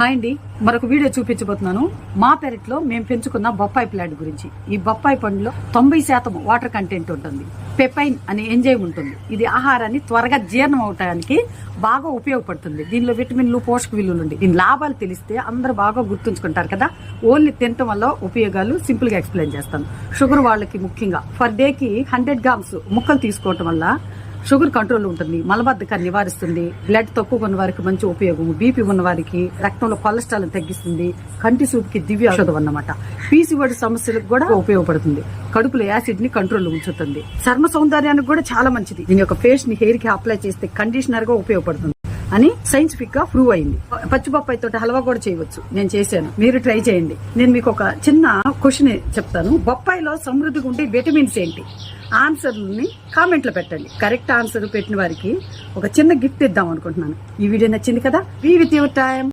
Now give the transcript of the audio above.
Hi అండి, మరొక video చూపించబోతున్నాను. మా పెరట్లో మేము పెంచుకున్న బొప్పాయి ప్లాంట్ గురించి. ఈ బొప్పాయి పండులో 90% వాటర్ కంటెంట్ ఉంటుంది. పెపైన్ అనే ఎంజైమ్ ఉంటుంది. ఇది ఆహారాన్ని త్వరగా జీర్ణం అవటానికి బాగా ఉపయోగపడుతుంది. దీనిలో విటమిన్లు, పోషక విలువలు ఉంటాయి. దీని లాభాలు తెలిస్తే అందరూ బాగా గుర్తుంచుకుంటారు కదా. ఓన్లీ తినటం వల్ల ఉపయోగాలు సింపుల్ గా ఎక్స్ప్లెయిన్ చేస్తాను. షుగర్ వాళ్ళకి ముఖ్యంగా పర్ డేకి 100 grams ముక్కలు తీసుకోవటం వల్ల షుగర్ కంట్రోల్ ఉంటుంది, మలబద్ధకాన్ని నివారిస్తుంది, బ్లడ్ తక్కువ ఉన్న వారికి మంచి ఉపయోగం, బీపీ ఉన్న వారికి రక్తంలో కొలెస్ట్రాల్ తగ్గిస్తుంది, కంటి చూపుకి దివ్య ఔషధం అన్నమాట. పీసీఓడి సమస్యలకు కూడా ఉపయోగపడుతుంది, కడుపులో యాసిడ్ ని కంట్రోల్ ఉంచుతుంది, చర్మ సౌందర్యానికి కూడా చాలా మంచిది. దీని యొక్క ఫేస్ ని హెయిర్ కి అప్లై చేస్తే కండిషనర్ గా ఉపయోగపడుతుంది అని సైంటిఫిక్ గా ప్రూవ్ అయింది. పచ్చిబొప్పాయి తోటి హల్వా కూడా చేయవచ్చు. నేను చేశాను, మీరు ట్రై చేయండి. నేను మీకు ఒక చిన్న క్వశ్చన్ చెప్తాను. బొప్పాయిలో సమృద్ధిగా ఉండే విటమిన్స్ ఏంటి? ఆన్సర్ని కామెంట్ లో పెట్టండి. కరెక్ట్ ఆన్సర్ పెట్టిన వారికి ఒక చిన్న గిఫ్ట్ ఇద్దాం అనుకుంటున్నాను. ఈ వీడియో నచ్చింది కదా? Be with your time.